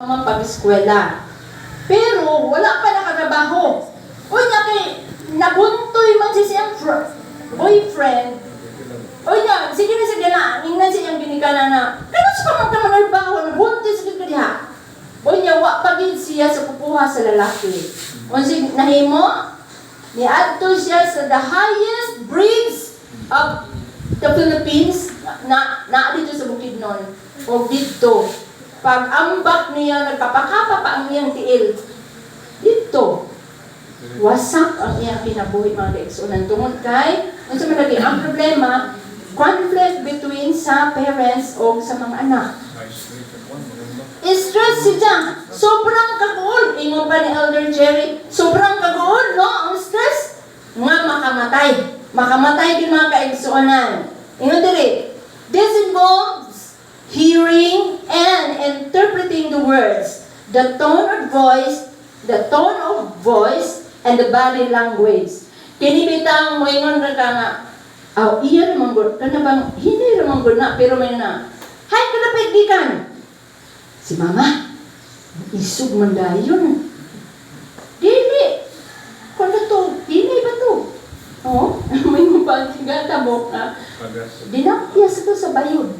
mga pag-eskwela. Pero wala pa nakatrabaho. O niya kay nabuntoy man siya siyang boyfriend. O niya, sige na, ingnan siyang ginikana na, kano sa pamagkamanarbaho, nabuntoy sa diha. O niya, wa pagin siya sa pupuha sa lalaki. O sige, nahimo, niadto siya sa the highest bridge of the Philippines, na dito sa Bukidnon. O dito, pag ambak niya, nagpapakapa pa ang iyang tiil. Dito, wasak ang iyang kinabuhi mga kaigsunan. Tungod kay, unsa man lagi ang problema, conflict between sa parents o sa mga anak. Stress siya. Sobrang kaguol. Ingon pa ni Elder Jerry, sobrang kaguol, no? Ang stress. Nga makamatay. Makamatay din mga kaigsunan. Ingon diri, this involves hearing and interpreting the words, the tone of voice, and the body language. Kinibitang mo ingon ra ka nga, iya naman gud, kana bang hindi naman gud na, pero may na, hay, kalapit gikan. Si mama, isog man dayon. Dili, kung to, hindi ba to? Oh, may mapagigata mo ka. Dinapyas ito sa bayod.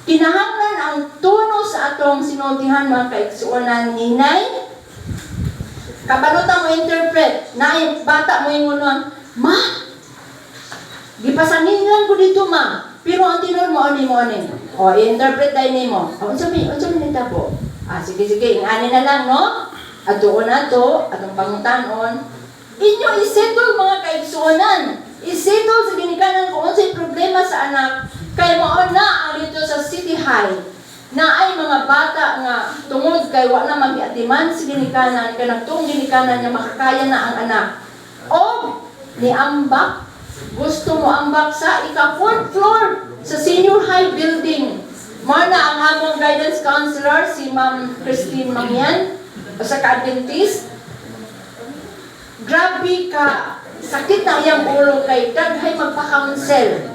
Kinahanglan ang tono sa atong sinultihan mga kaigsuonan hinay. Kabalutan mo interpret. Na bata mo yung ma, gipasangilan ko dito ma. Pero ang tinur mo, ani. O, interpret tayo ni mo. O, unsa minita po? Sige, ingani na lang, no? At doon na to, atong pangutanon. Inyo isettle mga kaigsuonan. Isettle sa ginikanan kung unsay problema sa anak. Kay mao na ang dito sa City High na ay mga bata nga tungod kay wa na magiatiman sa ginikanan kanang tuong ginikanan nga makakaya na ang anak. O ni ambak, gusto mo ambak sa ika-4th floor sa senior high building. Mao na ang among guidance counselor si Ma'am Christine Mangyan sa Adventist. Grabe ka, sakit na iyang ulo kay daghay magpa-counsel.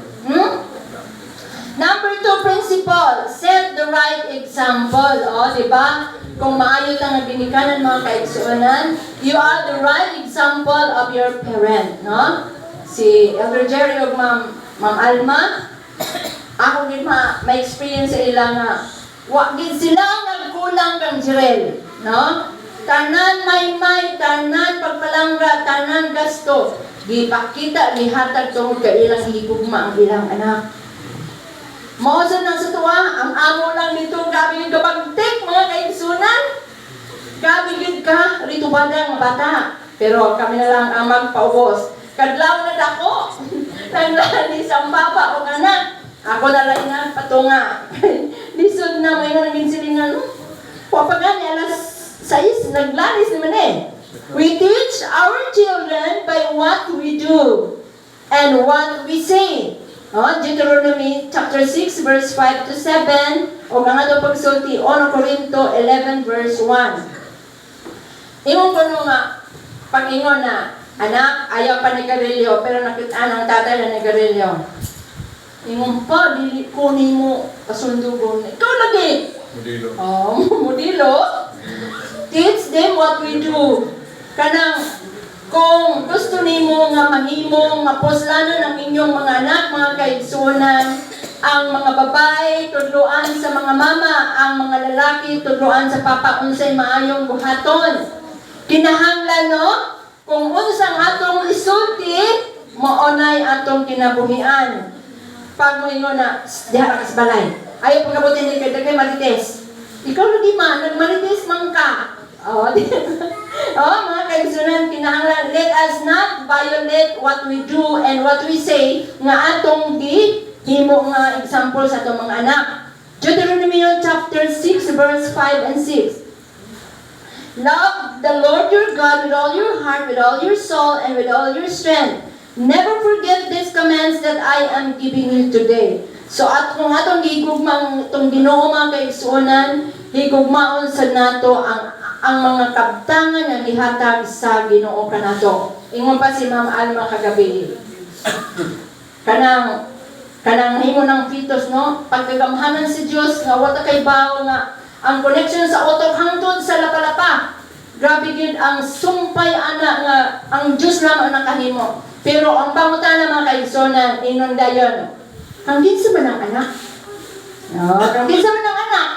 Number 2 principle, set the right example. O, di ba? Kung maayo lang ang ginikanan mga kaigsuonan, you are the right example of your parent, no? Si Elder Jerry o Ma'am Alma, ako din may experience sa ilang nga, wagin sila nagkulang kang Jirel, no? Tanan may, tanan pagpalangga, tanan gasto. Gipakita, gihatag tungod ka ilang higugma ang ilang anak. Mausan na sa tuwa, ang amo lang dito, gabi yung kabagtik, mga kaigsunan. Gabi yun ka, rito ba ng bata. Pero kami na lang ang magpaubos. Kadlaw na dako, naglani sa baba o anak. Ako na lang nga, patunga. Lisod na, may nga naging silingan. Papagan, alas 6, naglanis naman eh. We teach our children by what we do and what we say. Deuteronomy chapter 6 verse 5 to 7 o nga ito pagsulti 1 Corinto 11 verse 1. Ingon ko nung pag-ingon na anak, ayaw pa ni Garilio pero nakita ng tatay na ni Garilio. Ingon pa, dili kunin mo kasundugon. Ikaw lagi. Modelo. Modelo. Teach them what we do. Kanang kung gusto nimo nga mahimong mapuslanon ang inyong mga anak, mga kaigsuonan, ang mga babae tudloan sa mga mama, ang mga lalaki tudloan sa papa unsay maayong buhaton. Kinahanglan no, kung unsang atong isulti, maunay atong kinabuhian. Pag mo ingon na diha ka sa balay, ayaw pagkabutin ni kay marites. Ikaw lagi man nagmarites man ka. Mga kaigsunan, kinahanglan, let us not violate what we do and what we say nga atong himo nga example sa atong mga anak. Deuteronomy chapter 6 verse 5 and 6. Love the Lord your God with all your heart, with all your soul, and with all your strength. Never forget these commands that I am giving you today. So at kung atong higugmang itong Ginoo mga kaigsunan, higugmaon sa nato ang mga kabtangan nga gihatag sa Ginoo kanato. Ingon pa si Ma'am Alma kagabi. Kanang himo ng fetus no, pagkagamhanan si Dios nga wala kay bawo nga ang connection sa utok hangtod sa lapalapa. Grabe gid ang sumpay ana nga ang Dios lamang nakahimo. Pero ang pangutana mga kaigsonan inon dayon. Kang kinsa man ang anak? No, kang kinsa man ang anak?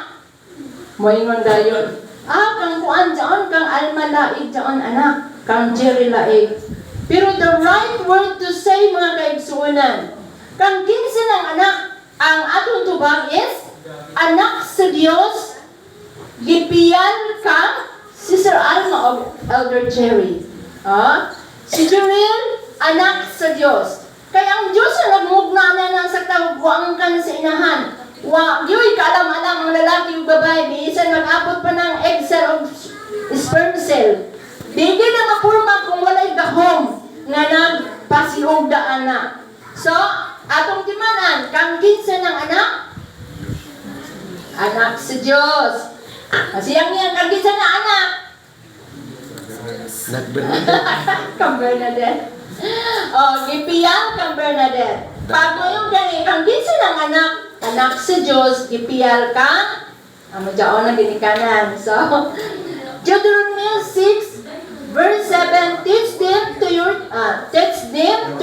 Moingon dayon. Kang kuan diyan kang almalaig diyan anak, kang Jerry laig. Pero the right word to say mga kaigsuonan, kang kinsa ng anak, ang atong tubag is anak sa Dios, gipiyan ka, Sister Alma of Elder Jerry. Si Jerry, anak sa Dios. Kaya ang Diyos ang nagmugna na sa tawag ka sa inahan. Yoy, kaalam-alam ang lalaki o babae, biisan mag-apot pa ng egg cell o sperm cell. Hindi na mapurma kung walay gahom nga nagpasiog daan na. So, atong timanan, kang kinsa ng anak? Anak sa Diyos. Kasi ang yan, kang kinsa ng anak? Kang Bernadette. Gipiyal kang Bernadette. Pag mo yung gani, kang kinsa ng anak? Anak sa Diyos, gipiyal ka. Madyaon na ginikanan. So, Deuteronomy 6, verse 7, teach them to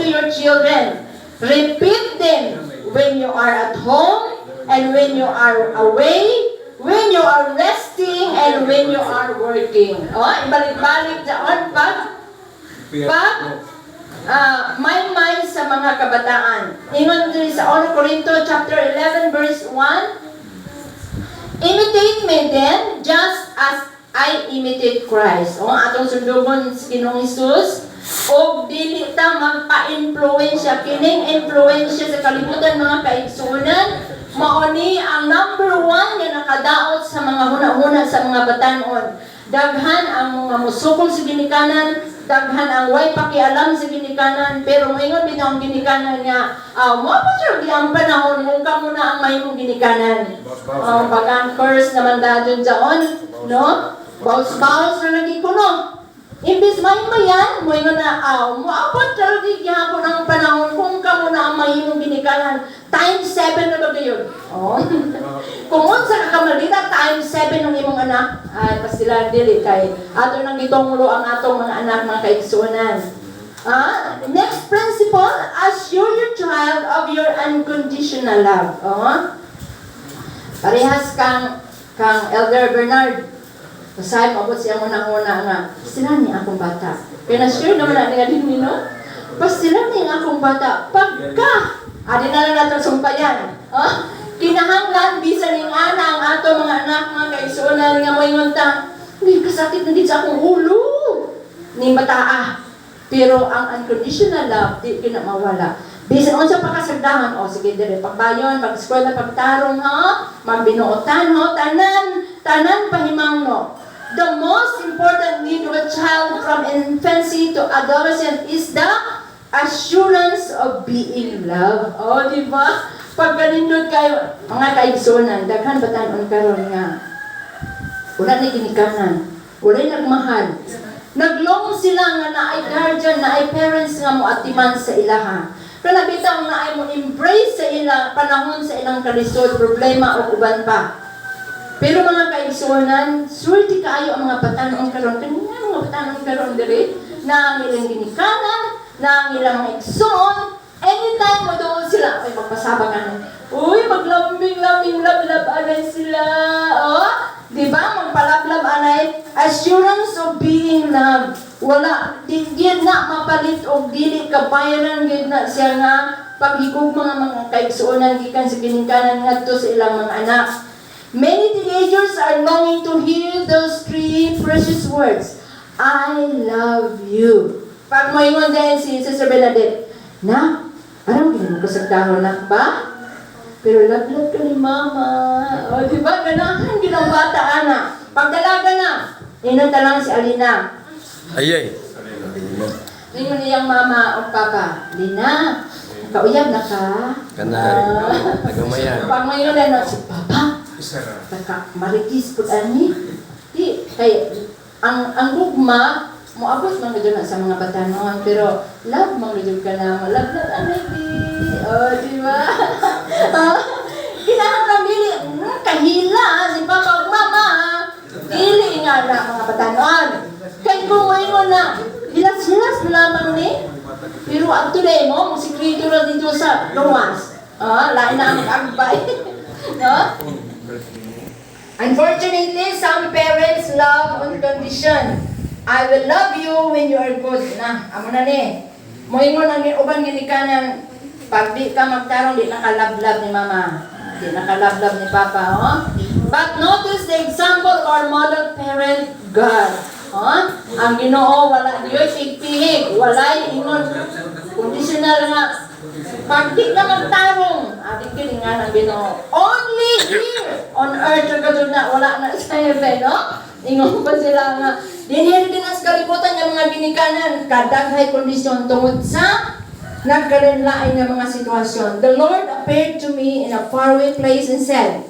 your children. Repeat them when you are at home and when you are away, when you are resting and when you are working. Ibalik-balik dyan may sa mga kabataan. Ingon din sa 1 Corinto chapter 11 verse 1. Imitate me then just as I imitate Christ. Atong sundugon si Ginoong Hesus. O dili ta magpa-influensya. Kining influensya sa kalibutan mga kaigsunan. Mauni ang number 1 nga nakadaot sa mga huna-huna sa mga batanon. Daghan ang mga musukol sa ginikanan, daghan ang way pakialam sa ginikanan, pero maingon bitaw ang ginikanan nga, mo pa siya ang panahon kung kamo na ang mahimong ginikanan. Pag ang curse naman dadon dyan, no? Baus-baus na lagi ko, no? Imbis mahimayan, maingon na, mo abot talaga gihapon ang panahon kung kamo na ang mahimong ginikanan. Times 7 na ba yun? Kung unsa ka kamalita, times 7 ng imong anak, ay pasila dili kay ato nang gitonglo ang atong mga anak mga kaigsuonan. Next principle, assure your child of your unconditional love. Parehas kang Elder Bernard. Masay mabot siya muna nga, sila ni akong bata. Kaya na-sure naman na nga din no? Sila ni akong bata. Pagka, adi na lang natin sumpayan. Kinahanglan, bisan ng ana ang ato mga anak, mga kaigsuonan nga may ngunta, hindi kasakit na din sa akong ulo. Ni mataa. Pero ang unconditional love, di kinamawala. Bisan on sa pakasagdahan, sige dire, pagbayon, pag-eskwela, pagtarong, magbinuotan, tanan pahimang, no. The most important need of a child from infancy to adolescence is the assurance of being loved. Di ba? Pag ganindod kayo, mga kaigsunan, daghan batanon karon nga. Wala na ginikanan. Wala nagmahal. Naglong sila nga naay guardian, naay parents nga mo atiman sa ilaha. Pero nabitaw na ay mo embrace sa ila, panahon sa ilang kalisod, problema o uban pa. Pero mga kaigsunan, swerte kaayo ang mga batanon karon. Kanya mga batanon karon diri na ang ilang ginikanan, na ang ilang mga igsoon. Anytime mo doon sila, ay magpasabang maglambing-lambing lablab anay sila. Di ba? Magpalablab anay. Assurance of being loved. Wala, di na mapalit o dili kabayaran gid na siya nga paghigog mga kaigsuonan gikan sa ginikanan ngadto sa ilang mga anak. Many teenagers are longing to hear those three precious words. I love you. Pag mo ingon din si Sister Bernadette, na, parang ginagawa ko sa dahon na ba? Pero love ka ni Mama. Di ba? Ganahan ginang bata, ana. Pagdalaga na, inunta lang si Alina. Ayay. Ingon niyang Mama o Papa, Lina, kauyab na ka? Kanari. Nagamayan. Pag may yun na, si Papa, maritis po ani. Di, kay, ang gugma, moabot man gud na sa mga batanon, pero love man gud ka na, love anay di. Di ba? Kinahanglan dili, kahila si Papa ug Mama. Dili nga na mga batanon. Kay kung mo na hilas-hilas lamang ni. Pero at today mo, musikreto na dito sa luwas. Lain na ang agbay. No? Unfortunately, some parents love on condition. I will love you when you are good. Na, amo na ni. Moingon ang uban ginikanan, pag di ka magtarong, di nakalablab ni Mama. Di nakalablab ni Papa. But notice the example of our model parent, God. Ang Ginoo, wala diyo'y pigpihig. Wala ingon. Conditional nga. Pag di ka magtarong, ating kilingan ang Ginoo. Only here on earth, wala na sa heaven, no? Ingon pa sila nga. Dinhiri din ang kalibutan ng mga ginikanan. Kadaghay kondisyon tungod sa nagkalinlain ng mga sitwasyon. The Lord appeared to me in a faraway place and said,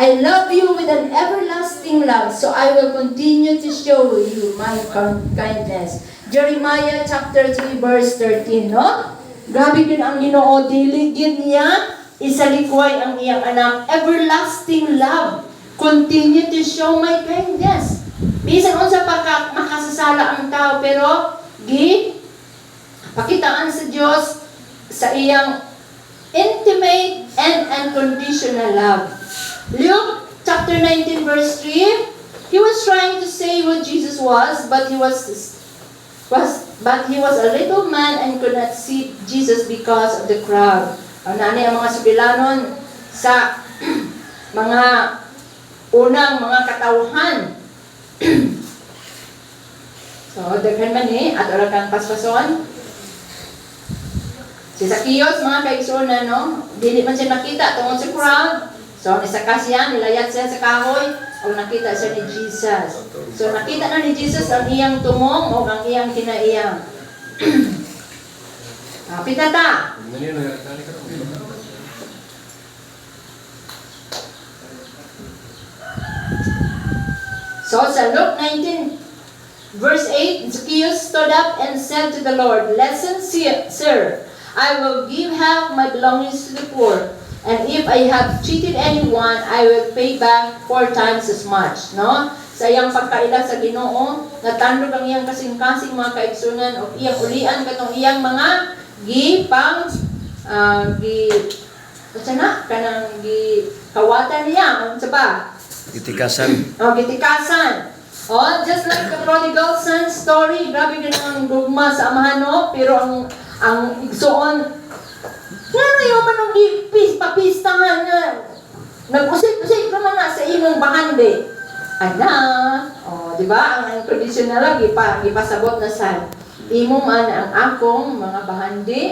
I love you with an everlasting love, so I will continue to show you my kindness. Jeremiah chapter 3 verse 13, no? Grabe din ang Ginoo, diligid niya, isalikway ang iyang anak, everlasting love. Continue to show my kindness. Bisan unsa pa makasasala ang tao, pero pakitaan sa Dios sa iyang intimate and unconditional love. Luke chapter 19 verse 3, he was trying to say who Jesus was, but he was a little man and could not see Jesus because of the crowd. Ang nanay ang mga subilanon sa mga unang mga katawhan. So, daghan man at ora kang paspason. Si Zacchaeus, mga kaigsunan, no? Dili man siya nakita tungod sa crowd. So, nisaka siya, nilayat siya sa kahoy, o nakita siya ni Jesus. So, nakita na ni Jesus ang iyang tumong o ang iyang kinaiyang. Pitata. So, sa Luke 19, verse 8, Zacchaeus stood up and said to the Lord, Listen, sir, I will give half my belongings to the poor. And if I have cheated anyone, I will pay back 4 times as much. No? Sa iyang pagkaila sa Ginoo, natandog ang iyang kasing-kasing mga kaigsunan o iyang ulian katong iyang mga kawatan niya. Ano ba? Gitikasan. Gitikasan. Just like the prodigal son story, grabe din ang gugma sa amahan, no? Pero ang igsoon, nga yung manong papistahan nga. Nag-usik-usik naman na sa imong bahandi. Di ba? Ang traditional lagi ipasabot na sa imo man ang akong mga bahandi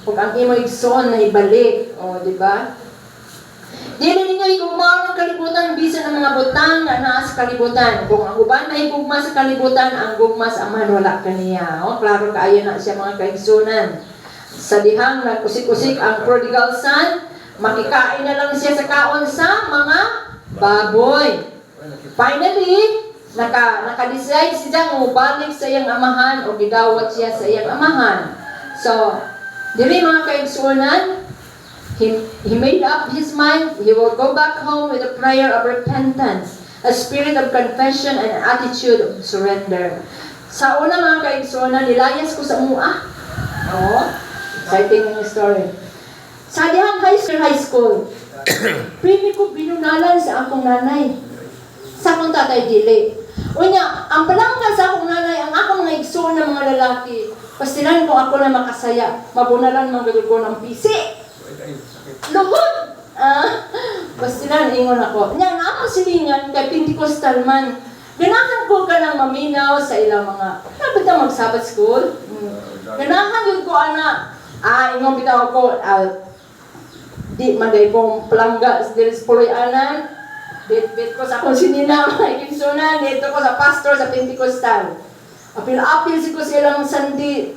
ug ang imo igsoon na ibalik. Di ba? Dili ninyo igugma ng kalibutan bisan ang mga butang na naa sa kalibutan. Kung ang uban na igugma sa kalibutan, ang gugma sa amahan wala kaniya. Klaro kaayo na siya mga kaigsunan. Sa dihang nag-usik-usik ang prodigal son, makikain na lang siya sa kaon sa mga baboy. Finally, naka-decide siya balik sa iyang amahan o gidawat siya sa iyang amahan. So, dili mga kaigsunan, he made up his mind. He will go back home with a prayer of repentance, a spirit of confession, and an attitude of surrender. Sa una mga kaigsunan, nilayas ko sa mua. Exciting yung story. Sa dihang high school, primi ko binunalan sa akong nanay. Sa akong tatay dili. Unya, ang palanggan sa akong nanay, ang akong mga igsoon ng mga lalaki, pastilan ko ako na makasaya, mabunalan mga gadugo ng pisi. Luhod! Pastilan, ingon ako. Nya, nga ako silingan, kay Pentecostal man, ganahan ko ka ng maminaw sa ilang mga, dapat na mag-Sabbath school. Ganahan yun ko, anak. Ingon bitaw ko, di manday kong palangga sa Puloy-anan, bit ko sa akong sinina, may kinsunan, dito ko sa pastor sa Pentecostal. Apil-apil ko sa ilang Sunday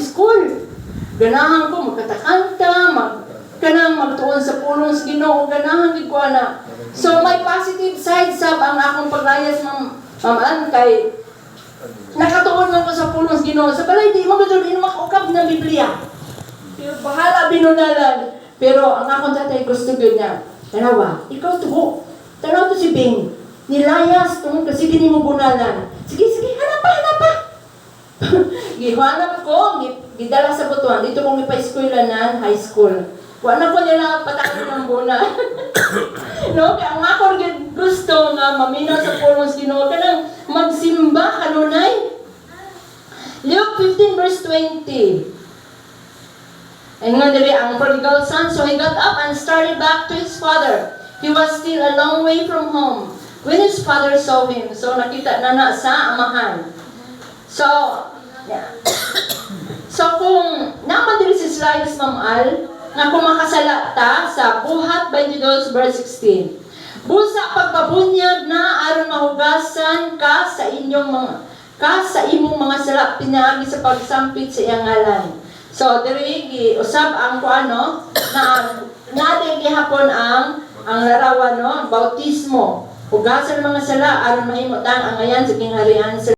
school. Ganahan ko, magkatakanta, kanang magtuon sa pulong sa Ginoo, ganahan ko na. So, may positive side sa ang akong paglayas, ma'am, kay nakatuon man ko sa pulong sa Ginoo. Sa balay, di magdudin makaukab na Biblia. Pero bahala binunalan. Pero ang akong tatay gusto yun niya. Tanawa, ikaw tubo. Tanaw to si Bing. Nilayas tungkol kasi gini mo bunalan. Sige, hanap pa. Gihanap ko, gidala sa butuan. Dito kong ipa-eskwelanan, high school. Wala ko nila patakot ng bunan. No, kaya ang ako gusto nga maminaw sa pulong Ginoo kanang magsimba kanunay. Luke 15 verse 20. And nga dili ang prodigal son, so he got up and started back to his father. He was still a long way from home when his father saw him. So nakita na sa amahan. So, yeah. So kung naman dili si slides Ma'am Al, nga kung makasala ta sa Buhat 22 verse 16. Busa pagpabunyag na aron mahugasan ka sa imong mga sala pinaagi sa pagsampit sa iyang ngalan. So diri usab ang kuano na gihapon ang larawan no, bautismo. Hugasan mga sala aron mahimo ang angayan sa kingharian sa